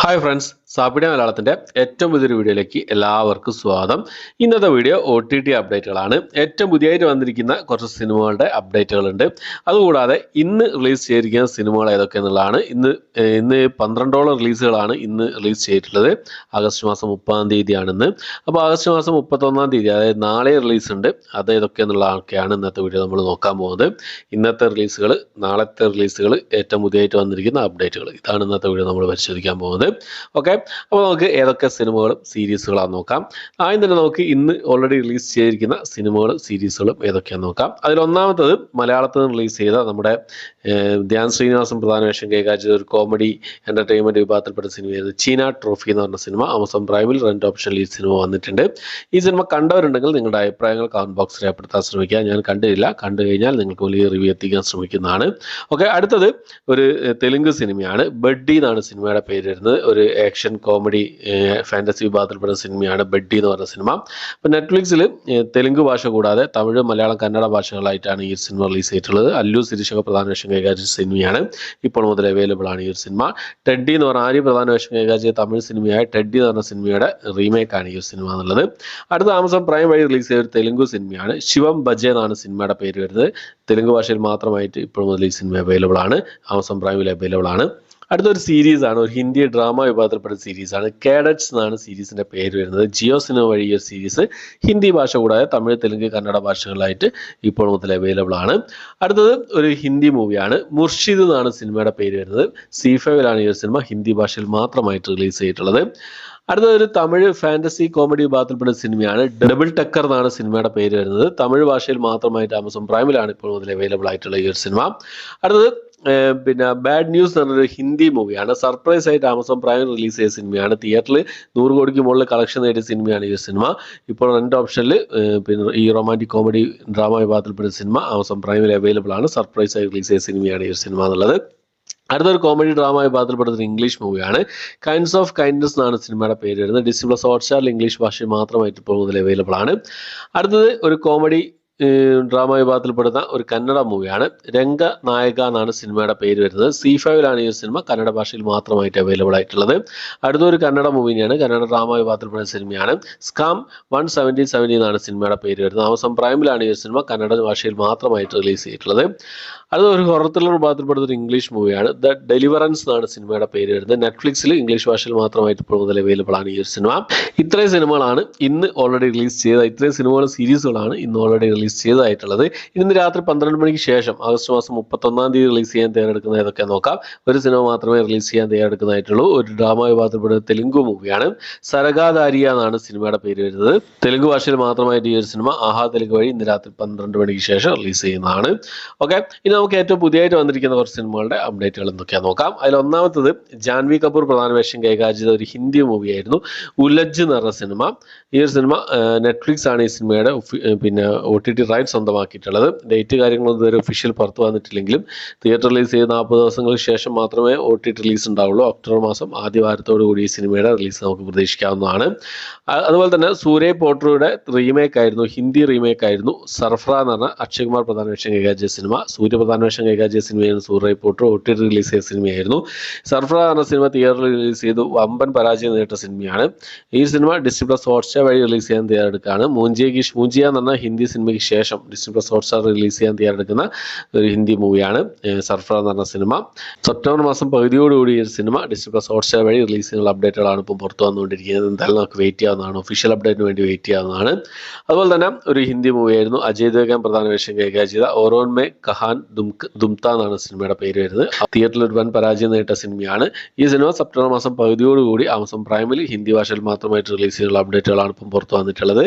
Hi friends, സാപ്പിഡിയ മലയാളത്തിൻ്റെ ഏറ്റവും പുതിയൊരു വീഡിയോയിലേക്ക് എല്ലാവർക്കും സ്വാഗതം. ഇന്നത്തെ വീഡിയോ OTT അപ്ഡേറ്റുകളാണ്. ഏറ്റവും പുതിയതായിട്ട് വന്നിരിക്കുന്ന കുറച്ച് സിനിമകളുടെ അപ്ഡേറ്റുകളുണ്ട്. അതുകൂടാതെ ഇന്ന് റിലീസ് ചെയ്തിരിക്കുന്ന സിനിമകൾ ഏതൊക്കെയെന്നുള്ളതാണ്. ഇന്ന് 12 റിലീസുകളാണ് ഇന്ന് റിലീസ് ചെയ്തിട്ടുള്ളത്. ആഗസ്റ്റ് മാസം 30-ാം തീയതിയാണിന്ന്. അപ്പോൾ ആഗസ്റ്റ് മാസം 31-ാം തീയതി, അതായത് നാളെ റിലീസ് ഉണ്ട്. അത് ഏതൊക്കെയെന്നുള്ളതൊക്കെയാണ് ഇന്നത്തെ വീഡിയോ നമ്മൾ നോക്കാൻ പോകുന്നത്. ഇന്നത്തെ റിലീസുകൾ, നാളത്തെ റിലീസുകൾ, ഏറ്റവും പുതിയതായിട്ട് വന്നിരിക്കുന്ന അപ്ഡേറ്റുകൾ, ഇതാണ് ഇന്നത്തെ വീഡിയോ നമ്മൾ പരിശോധിക്കാൻ പോകുന്നത്. ഓക്കെ, അപ്പോൾ നമുക്ക് ഏതൊക്കെ സിനിമകളും സീരീസുകളാണ് നോക്കാം. ആദ്യം തന്നെ നമുക്ക് ഇന്ന് ഓൾറെഡി റിലീസ് ചെയ്തിരിക്കുന്ന സിനിമകളും സീരീസുകളും ഏതൊക്കെയാണെന്ന് നോക്കാം. അതിലൊന്നാമത്തത് മലയാളത്തിൽ നിന്ന് റിലീസ് ചെയ്ത നമ്മുടെ ധ്യാൻ ശ്രീനിവാസൻ പ്രധാന വേഷം കൈകാര്യം ചെയ്ത ഒരു കോമഡി എൻ്റർടൈൻമെൻറ്റ് വിഭാഗത്തിൽപ്പെട്ട സിനിമയായിരുന്നു ചീന ട്രോഫി എന്ന് പറഞ്ഞ സിനിമ. ആമസോൺ പ്രൈമിൽ 2 ഓപ്ഷനിൽ ഈ സിനിമ വന്നിട്ടുണ്ട്. ഈ സിനിമ കണ്ടവരുണ്ടെങ്കിൽ നിങ്ങളുടെ അഭിപ്രായങ്ങൾ കമൻറ്റ് ബോക്സിൽ രേഖപ്പെടുത്താൻ ശ്രമിക്കുക. ഞാൻ കണ്ടിട്ടില്ല, കണ്ടു കഴിഞ്ഞാൽ നിങ്ങൾക്ക് വലിയ റിവ്യൂ എത്തിക്കാൻ ശ്രമിക്കുന്നതാണ്. ഓക്കെ, അടുത്തത് ഒരു തെലുങ്ക് സിനിമയാണ്. ബഡ്ഡി എന്നാണ് സിനിമയുടെ പേര് വരുന്നത്. ഒരു ആക്ഷൻ കോമഡി ഫാൻറ്റസി വിഭാഗത്തിൽപ്പെട്ട സിനിമയാണ് ബഡ്ഡി എന്ന് പറഞ്ഞ സിനിമ. അപ്പോൾ നെറ്റ്ഫ്ലിക്സിൽ തെലുങ്ക് ഭാഷ കൂടാതെ തമിഴ്, മലയാളം, കന്നഡ ഭാഷകളായിട്ടാണ് ഈ സിനിമ റിലീസ് ചെയ്തിട്ടുള്ളത്. അല്ലു സിരിശക പ്രധാന വേഷം കൈകാര്യം ചെയ്ത സിനിമയാണ്. ഇപ്പോൾ മുതൽ അവൈലബിൾ ആണ് ഈ ഒരു സിനിമ. ടെഡ്ഡി എന്ന് പറഞ്ഞ ആര്യ പ്രധാന വേഷം കൈകാര്യം ചെയ്ത തമിഴ് സിനിമയായ ടെഡ്ഡി എന്ന് പറഞ്ഞ സിനിമയുടെ റീമേക്കാണ് ഈ ഒരു സിനിമ എന്നുള്ളത്. അടുത്ത ആമസോൺ പ്രൈം വഴി റിലീസ് ചെയ്ത ഒരു തെലുങ്ക് സിനിമയാണ്. ശിവം ബജെ എന്നാണ് സിനിമയുടെ പേര് വരുന്നത്. തെലുങ്ക് ഭാഷയിൽ മാത്രമായിട്ട് ഇപ്പോൾ മുതൽ ഈ സിനിമ അവൈലബിൾ ആണ്, ആമസോൺ പ്രൈമിൽ അവൈലബിൾ ആണ്. അടുത്തൊരു സീരീസാണ്, ഒരു ഹിന്ദി ഡ്രാമ വിഭാഗത്തിൽപ്പെട്ട സീരീസാണ്. കേഡറ്റ്സ് എന്നാണ് സീരീസിൻ്റെ പേര് വരുന്നത്. ജിയോ സിനിമ വഴി ഈ ഒരു സീരീസ് ഹിന്ദി ഭാഷ കൂടാതെ തമിഴ്, തെലുങ്ക്, കന്നഡ ഭാഷകളിലായിട്ട് ഇപ്പോൾ മുതൽ അവൈലബിൾ ആണ്. അടുത്തത് ഒരു ഹിന്ദി മൂവിയാണ്. മുർഷിദ് എന്നാണ് സിനിമയുടെ പേര് വരുന്നത്. C5ലാണ് ഈ ഒരു സിനിമ ഹിന്ദി ഭാഷയിൽ മാത്രമായിട്ട് റിലീസ് ചെയ്തിട്ടുള്ളത്. അടുത്തത് ഒരു തമിഴ് ഫാൻറ്റസി കോമഡി വിഭാഗത്തിൽപ്പെട്ട സിനിമയാണ്. ഡബിൾ ടക്കർ എന്നാണ് സിനിമയുടെ പേര് വരുന്നത്. തമിഴ് ഭാഷയിൽ മാത്രമായിട്ട് ആമസോൺ പ്രൈമിലാണ് ഇപ്പോൾ മുതൽ അവൈലബിൾ ആയിട്ടുള്ള ഈ ഒരു സിനിമ. അടുത്തത് ബാഡ് ന്യൂസ് എന്ന് പറഞ്ഞൊരു ഹിന്ദി മൂവിയാണ്. സർപ്രൈസ് ആയിട്ട് ആമസോൺ പ്രൈമിൽ റിലീസ് ചെയ്ത സിനിമയാണ്. തിയേറ്ററിൽ 100 കോടിക്ക് മുകളിൽ കളക്ഷൻ നേടിയ സിനിമയാണ് ഈ സിനിമ. ഇപ്പോൾ 2 ഓപ്ഷനിൽ ഈ റൊമാൻറ്റിക് കോമഡി ഡ്രാമ വിഭാഗത്തിൽപ്പെട്ട സിനിമ ആമസോൺ പ്രൈമിൽ അവൈലബിൾ ആണ്. സർപ്രൈസ് ആയി റിലീസ് ചെയ്ത സിനിമയാണ് ഈ സിനിമ എന്നുള്ളത്. അടുത്തൊരു കോമഡി ഡ്രാമ വിഭാഗത്തിൽപ്പെടുന്ന ഇംഗ്ലീഷ് മൂവിയാണ്. കൈൻഡ്സ് ഓഫ് കൈൻഡ്നസ് എന്നാണ് സിനിമയുടെ പേര് വരുന്നത്. ഡിസ്നി+ ഹോട്ട്സ്റ്റാറിൽ ഇംഗ്ലീഷ് ഭാഷയിൽ മാത്രമായിട്ട് ഇപ്പോൾ മുതൽ അവൈലബിൾ ആണ്. അടുത്തത് ഒരു കോമഡി ഡ്രാമ വിഭാഗത്തിൽപ്പെടുന്ന ഒരു കന്നഡ മൂവിയാണ്. രംഗനായക എന്നാണ് സിനിമയുടെ പേര് വരുന്നത്. C5ലാണ് ഈ സിനിമ കന്നഡ ഭാഷയിൽ മാത്രമായിട്ട് അവൈലബിൾ ആയിട്ടുള്ളത്. അടുത്തൊരു കന്നഡ മൂവിയാണ്. കന്നഡ ഡ്രാമ വിഭാഗത്തിൽപ്പെടുന്ന സിനിമയാണ്. സ്കാം 11770 എന്നാണ് സിനിമയുടെ പേര് വരുന്നത്. ആമസോൺ പ്രൈമിലാണ് ഈ സിനിമ കന്നഡ ഭാഷയിൽ മാത്രമായിട്ട് റിലീസ് ചെയ്തിട്ടുള്ളത്. അതൊരു ഹൊറർ ത്രില്ലർ വിഭാഗത്തിൽപ്പെടുന്ന ഒരു ഇംഗ്ലീഷ് മൂവിയാണ്. ദ ഡെലിവറൻസ് എന്നാണ് സിനിമയുടെ പേര് വരുന്നത്. നെറ്റ്ഫ്ലിക്സിൽ ഇംഗ്ലീഷ് ഭാഷയിൽ മാത്രമായിട്ട് ഇപ്പോൾ മുതൽ അവൈലബിൾ ആണ് ഈ ഒരു സിനിമ. ഇത്രയും സിനിമകളാണ് ഇന്ന് ഓൾറെഡി റിലീസ് ചെയ്ത, ഇത്രയും സിനിമകളും സീരീസുകളാണ് ഇന്ന് ഓൾറെഡി റിലീസ് ചെയ്തതായിട്ടുള്ളത്. ഇന്ന് രാത്രി 12 മണിക്ക് ശേഷം ആഗസ്റ്റ് മാസം 31-ാം തീയതി റിലീസ് ചെയ്യാൻ തയ്യാറെടുക്കുന്ന ഏതൊക്കെ നോക്കാം. ഒരു സിനിമ മാത്രമേ റിലീസ് ചെയ്യാൻ തയ്യാറെടുക്കുന്നതായിട്ടുള്ളൂ. ഒരു ഡ്രാമ വിഭാഗത്തിൽപ്പെടുന്ന തെലുങ്ക് മൂവിയാണ്. സരഗാദാരിയ എന്നാണ് സിനിമയുടെ പേര് വരുന്നത്. തെലുങ്ക് ഭാഷയിൽ മാത്രമായിട്ട് ഈ ഒരു സിനിമ ആഹാ തെലുങ്ക് വഴി ഇന്ന് രാത്രി 12 മണിക്ക് ശേഷം റിലീസ് ചെയ്യുന്നതാണ്. ഓക്കെ, ഇനി നമുക്ക് ഏറ്റവും പുതിയതായിട്ട് വന്നിരിക്കുന്ന കുറച്ച് സിനിമകളുടെ അപ്ഡേറ്റുകൾ എന്തൊക്കെയാണെന്ന് നോക്കാം. അതിലൊന്നാമത്തത് ജാൻവി കപൂർ പ്രധാന വേഷം കൈകാര്യം ചെയ്ത ഒരു ഹിന്ദി മൂവിയായിരുന്നു ഉലജ് എന്ന് പറഞ്ഞ സിനിമ. ഈ ഒരു സിനിമ നെറ്റ്ഫ്ലിക്സ് ആണ് ഈ സിനിമയുടെ OTT റൈറ്റ് സ്വന്തമാക്കിയിട്ടുള്ളത്. ഡേറ്റ് കാര്യങ്ങളൊന്നും ഇതുവരെ ഒഫീഷ്യൽ പുറത്ത് വന്നിട്ടില്ലെങ്കിലും തിയേറ്റർ റിലീസ് ചെയ്ത് 40 ദിവസങ്ങൾക്ക് ശേഷം മാത്രമേ OTT റിലീസ് ഉണ്ടാവുള്ളൂ. ഒക്ടോബർ മാസം ആദ്യ വാരത്തോടു കൂടി ഈ സിനിമയുടെ റിലീസ് നമുക്ക് പ്രതീക്ഷിക്കാവുന്നതാണ്. അതുപോലെ തന്നെ സൂര്യ പോട്ടറുടെ റീമേക്ക് ആയിരുന്നു, ഹിന്ദി റീമേക്ക് ആയിരുന്നു സർഫ്ര എന്ന് പറഞ്ഞ അക്ഷയ് കുമാർ പ്രധാന വേഷം കൈകാര്യം ചെയ്ത സിനിമ. സൂര്യ പ്രധാന വേഷം കൈകാര്യം ചെയ്ത സിനിമയായിരുന്നു സൂര്യ പോട്ടർ. OTT റിലീസ് ചെയ്ത സിനിമയായിരുന്നു. സർഫ്ര എന്ന സിനിമ തിയേറ്ററിൽ റിലീസ് ചെയ്ത് വമ്പൻ പരാജയം നേരിട്ട സിനിമയാണ്. ഈ സിനിമ ഡിസ്നി+ ഹോട്ട്സ്റ്റാർ വഴി റിലീസ് ചെയ്യാൻ തയ്യാറെടുക്കുകയാണ്. മൂഞ്ചിയ എന്ന് പറഞ്ഞ ഹിന്ദി സിനിമയ്ക്ക് ശേഷം ഡിസ്നി+ ഹോട്ട്സ്റ്റാർ റിലീസ് ചെയ്യാൻ തയ്യാറെടുക്കുന്ന ഒരു ഹിന്ദി മൂവിയാണ് സർഫ്ര എന്ന് പറഞ്ഞ സിനിമ. സെപ്റ്റംബർ മാസം പകുതിയോടുകൂടി ഈ സിനിമ ഡിസ്നി+ ഹോട്ട്സ്റ്റാർ വഴി റിലീസ് ചെയ്യുന്ന അപ്ഡേറ്റുകളാണ് ഇപ്പോൾ പുറത്തു വന്നുകൊണ്ടിരിക്കുന്നത്. എന്തായാലും നമുക്ക് വെയിറ്റ് ചെയ്യാവുന്നതാണ്, ഒഫീഷ്യൽ അപ്ഡേറ്റിന് വേണ്ടി വെയിറ്റ് ചെയ്യാവുന്നതാണ്. അതുപോലെ തന്നെ ഒരു ഹിന്ദി മൂവിയായിരുന്നു അജയ് ദേവ്ഗൻ പ്രധാന വേഷം കൈകാര്യം ചെയ്ത ഓരോൻ മേ കഹാൻ ദുംത എന്നാണ് സിനിമയുടെ പേര് വരുന്നത്. തിയേറ്ററിൽ ഒരു വൻ പരാജയം നേരിട്ട സിനിമയാണ്. ഈ സിനിമ സെപ്റ്റംബർ മാസം പകുതിയോടുകൂടി ആമസോൺ പ്രൈമിൽ ഹിന്ദി ഭാഷയിൽ മാത്രമായിട്ട് റിലീസ് ചെയ്യുന്ന അപ്ഡേറ്റുകളാണ് ഇപ്പം പുറത്തു വന്നിട്ടുള്ളത്.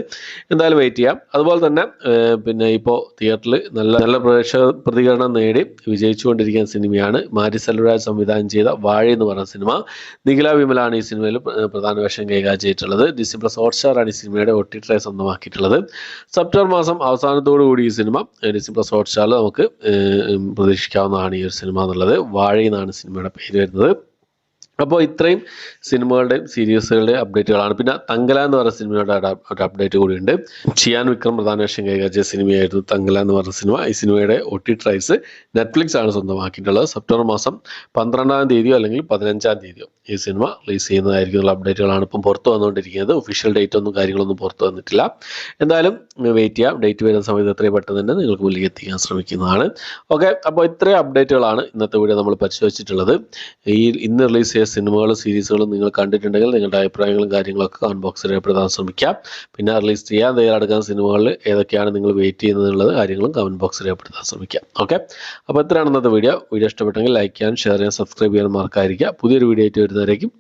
എന്തായാലും വെയിറ്റ് ചെയ്യാം. അതുപോലെ തന്നെ ഇപ്പോൾ തിയേറ്ററിൽ നല്ല പ്രേക്ഷക പ്രതികരണം നേടി വിജയിച്ചുകൊണ്ടിരിക്കുന്ന സിനിമയാണ് മാരി സെൽവരാജ് സംവിധാനം ചെയ്ത വാഴ എന്ന് പറഞ്ഞ സിനിമ. നിഖില വിമലാണ് ഈ സിനിമയിൽ പ്രധാന വേഷം കൈകാര്യം ചെയ്തിട്ടുള്ളത്. ഡിസ്നി+ ഹോട്ട്സ്റ്റാറാണ് ഈ സിനിമയുടെ OTT സ്വന്തമാക്കിയിട്ടുള്ളത്. സെപ്റ്റംബർ മാസം അവസാനത്തോടു കൂടി ഈ സിനിമ ഡിസ്നി+ ഹോട്ട്സ്റ്റാറിൽ നമുക്ക് പ്രതീക്ഷിക്കാവുന്നതാണ് ഈ ഒരു സിനിമ എന്നുള്ളത്. വാഴ എന്നാണ് സിനിമയുടെ പേര് വരുന്നത്. അപ്പോൾ ഇത്രയും സിനിമകളുടെയും സീരീസുകളുടെയും അപ്ഡേറ്റുകളാണ്. പിന്നെ തങ്കല എന്ന് പറയുന്ന സിനിമയുടെ ഒരു അപ്ഡേറ്റ് കൂടിയുണ്ട്. ചിയാൻ വിക്രം പ്രധാന വേഷം കൈകാര്യം സിനിമയായിരുന്നു തങ്കല എന്ന് പറഞ്ഞ സിനിമ. ഈ സിനിമയുടെ OTT റൈറ്റ്സ് നെറ്റ്ഫ്ലിക്സ് ആണ് സ്വന്തമാക്കിയിട്ടുള്ളത്. സെപ്റ്റംബർ മാസം 12-ാം തീയതിയോ അല്ലെങ്കിൽ 15-ാം തീയതിയോ ഈ സിനിമ റിലീസ് ചെയ്യുന്നതായിരിക്കും. അപ്ഡേറ്റുകളാണ് ഇപ്പം പുറത്ത് വന്നുകൊണ്ടിരിക്കുന്നത്. ഒഫീഷ്യൽ ഡേറ്റ് ഒന്നും കാര്യങ്ങളൊന്നും പുറത്ത് വന്നിട്ടില്ല. എന്തായാലും വെയിറ്റ് ചെയ്യാം. ഡേറ്റ് വരുന്ന സമയത്ത് എത്രയും പെട്ടെന്ന് തന്നെ നിങ്ങൾക്ക് മുന്നിലേക്ക് എത്തിക്കാൻ ശ്രമിക്കുന്നതാണ്. ഓക്കെ, അപ്പോൾ ഇത്രയും അപ്ഡേറ്റുകളാണ് ഇന്നത്തെ വീഡിയോ നമ്മൾ പരിശോധിച്ചിട്ടുള്ളത്. ഇന്ന് റിലീസ് ചെയ്ത സിനിമകളും സീരീസുകളും നിങ്ങൾ കണ്ടിട്ടുണ്ടെങ്കിൽ നിങ്ങളുടെ അഭിപ്രായങ്ങളും കാര്യങ്ങളൊക്കെ കമന്റ് ബോക്സിൽ രേഖപ്പെടുത്താൻ ശ്രമിക്കാം. പിന്നെ റിലീസ് ചെയ്യാൻ തയ്യാറെടുക്കുന്ന സിനിമകളിൽ ഏതൊക്കെയാണ് നിങ്ങൾ വെയിറ്റ് ചെയ്യുന്നതെന്നുള്ള കാര്യങ്ങളും കമന്റ് ബോക്സിൽ രേഖപ്പെടുത്താൻ ശ്രമിക്കാം. ഓക്കെ, അപ്പോൾ ഇത്രയാണ് ഇന്നത്തെ വീഡിയോ. ഇഷ്ടപ്പെട്ടെങ്കിൽ ലൈക്ക് ചെയ്യാൻ, ഷെയർ ചെയ്യാൻ, സബ്സ്ക്രൈബ് ചെയ്യാൻ മറക്കാതിരിക്കുക. പുതിയൊരു വീഡിയോ ആയിട്ട് വരുന്നവരേക്കും